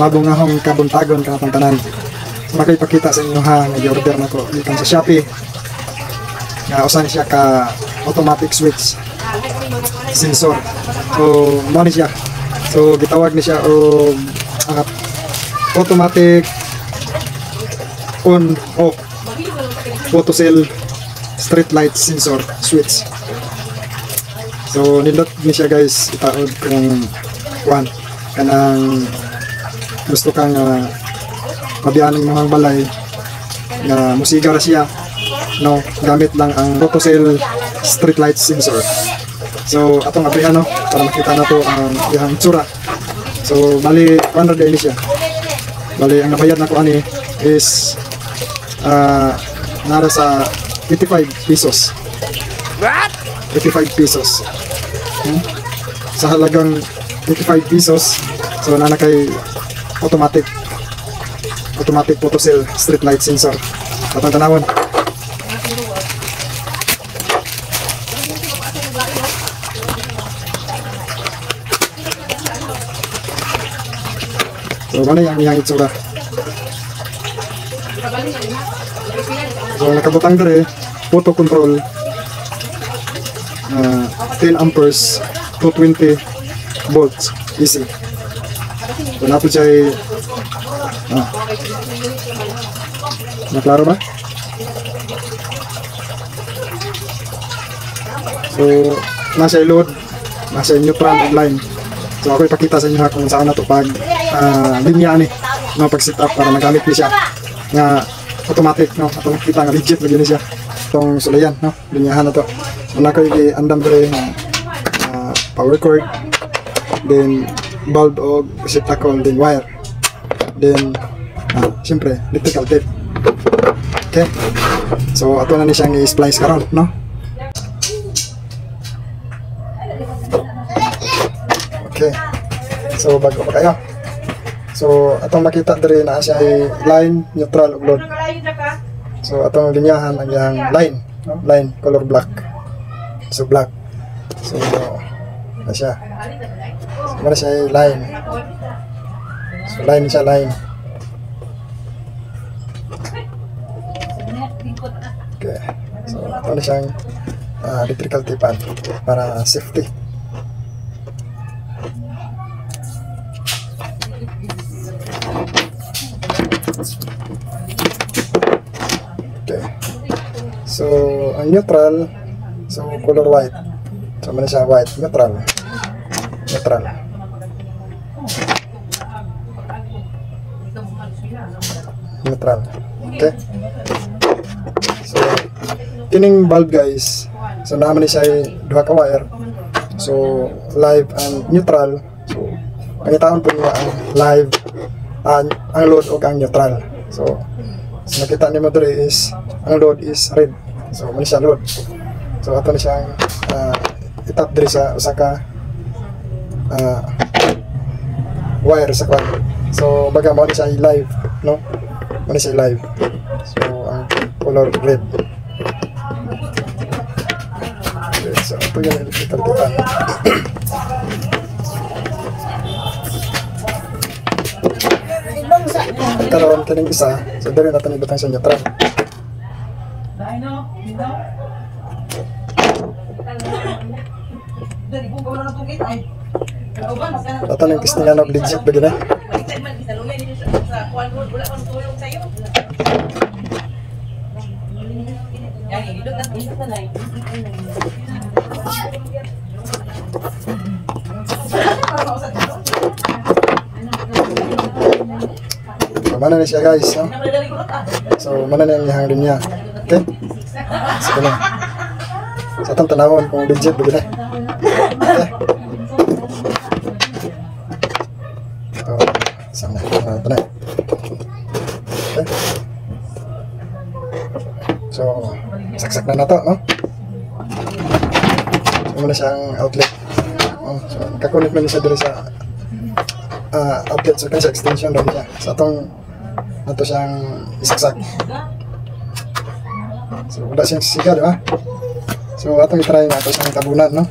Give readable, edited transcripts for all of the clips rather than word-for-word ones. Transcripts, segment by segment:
Mabong nga akong kabuntagon katang tanan. Makipakita sa inyo ha, nag-order na ko ikan sa Shopee. Nga usan siya ka automatic switch sensor. So mo ni siya. So gitawag ni siya o automatic on off photo cell street light sensor switch. So nindot ni siya guys, itaod kung kuan kanang gusto kang mabiyanan ng mga balay na musiga ra siya, no, gamit lang ang photo cell street light sensor. So atong abrihan, no, para makita na to ang iyang itsura. So bali 100 din siya. Bali ang nabayad nako ani is nara sa 85 pesos. What? 85 pesos. Sa halagang 85 pesos, so nana kay automatic photo cell street light sensor. Atong tanawon. So ano yung itsura? So nakabutang dere photo control 10 amperes 220 volts easy. So napo siya naklaro ba? So nasa load, nasa neutral online. So ako ipakita sa inyo kung saan na ito pag linya ni pag-set up para magamit niya siya nga automatic, no? Atong kita nga legit lagi siya itong sulayan, no? Linyahan na to. Una ko i-andam dere power cord, then bulb o receptacle, then wire, then siyempre electrical tape. Okay, so ato na ni siyang i-splice karon, no? Okay, so bago pa kayo, so atong makita dere na siya ay line, neutral ug load. So atong linyahan ang yang line, no? Line color black, so black. So na siya, so mana siya ay line, so line siya, line. Okay, so ito na siyang electrical tape para safety. Okay, so ang neutral, so color white, so mana siya white, neutral. Okay, so kining bulb guys, so naman siya ay duha ka wire, so live and neutral. So pangitaon po niya ang live, ang load o ang neutral. So nakita niyo mo dito is ang load is red, so man siya load. So ato na siyang itap diri sa usa ka wire sa kwan. So baga mo ni siya live, no? Mo ni siya live. So ang color red. Okay, so ito yung electrical tape. Karon kining isa, so diri natin ibutang sa neutral. Ito na yung kisningan of legit ba gina? So mana na siya guys, no? So mana na yung ihang linya. Okay? So na. Sa itong tanawon kung legit ba gina? Okay? Sana, ito na. Okay? So saksak na to, no? So muna siyang outlet. So nakakunik na siya dito sa outlet, so kaya sa extension daw niya. So itong ito siyang isaksak. So wala siyang siga, di ba? So itong itry nga ito siyang tabunan, no?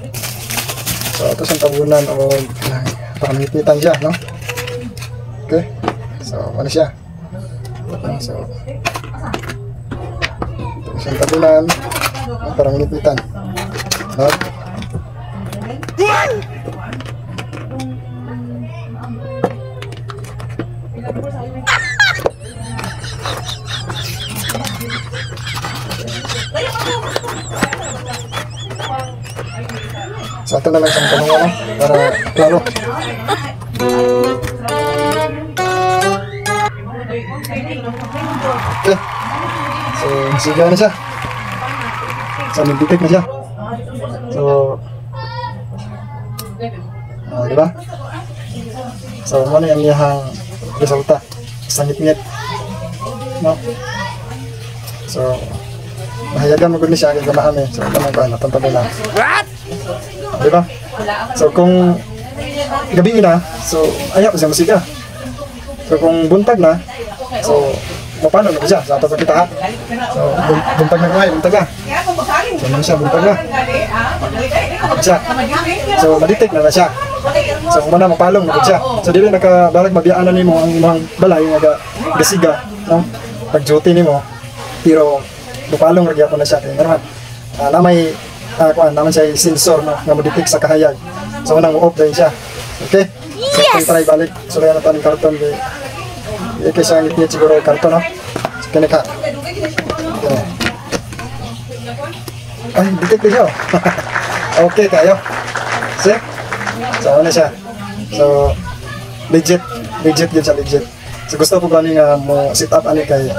So ito siyang tabunan o paramipitan siya, no? Okay? So, ano siya? So, ito siyang tabunan. Parang lipitan. No? So, ito na lang siyang tanong para klaro. Okay. So, sigaw na siya. So, nag-detect na siya. So, diba? So, ano yung iyahang resulta? Sangit-ngit. No? So, mahayagan mo gud ni siya kay gamahan eh. So, kanang ko na tantabi na. Diba? So, kung gabi na, so, ayaw siya musika. So, kung buntag na, so, paano na siya? Sa ato pa kita ha? So, buntag na kumain, buntag na. So, ano siya, buntag na. Siya. So, madetect na siya. So, kung mana mapalong na siya. So, dili nakabalag mabiyaan na nimo ang imong balay, gasiga, no? Pag-duty nimo. Pero, mapalong na gyapon na siya. Kaya naman, namay, naman siya sensor, no? Nga madetect sa kahayag. So, unang mo-off din siya. Okay? So, kung try balik, so, yan natin yung karton. Hindi kasi ang ngit siguro yung karton, no? So, kinika. Okay. Ay, detect din siya. Okay, kayo. See? So, ano siya? So, legit yun siya, legit. So, gusto ko ba nga mo sit up ani kay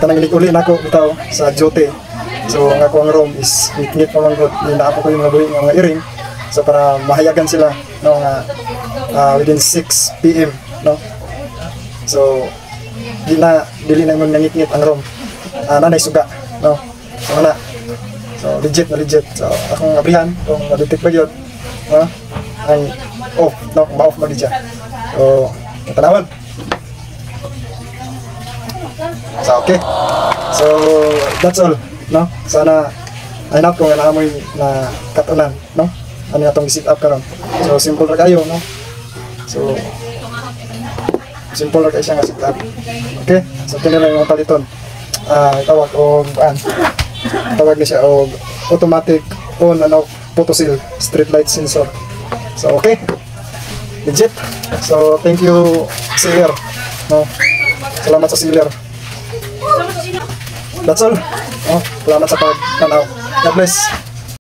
kanang uli na ako bitaw sa duty. So, ang ako ang room is ngit pa man gud. Naapo ko yung mga buhi ng mga iring. So, para mahayagan sila no nga within 6 PM, no? So, dili na ngon nangit-ngit ang room. Nanay suga, no? So, ana. So, legit na legit. So, akong abrihan kung ma-detect ba yun, no? Ang off, no? Ma-off mo siya. So, tanawan. So, okay. So, that's all, no? Sana, hanap ko nga naamoy na katunan, no? Ano itong sit up karon. So, simple ra kayo, no? So, simple ra kayo siya nga sit up. Okay? So, ito na lang yung paliton. Tawag o, tawag na siya o automatic on and off photo cell street light sensor. So, okay? Legit. So, thank you, seller. No? Salamat sa seller. That's all. Oh, salamat sa pagtanaw. God bless.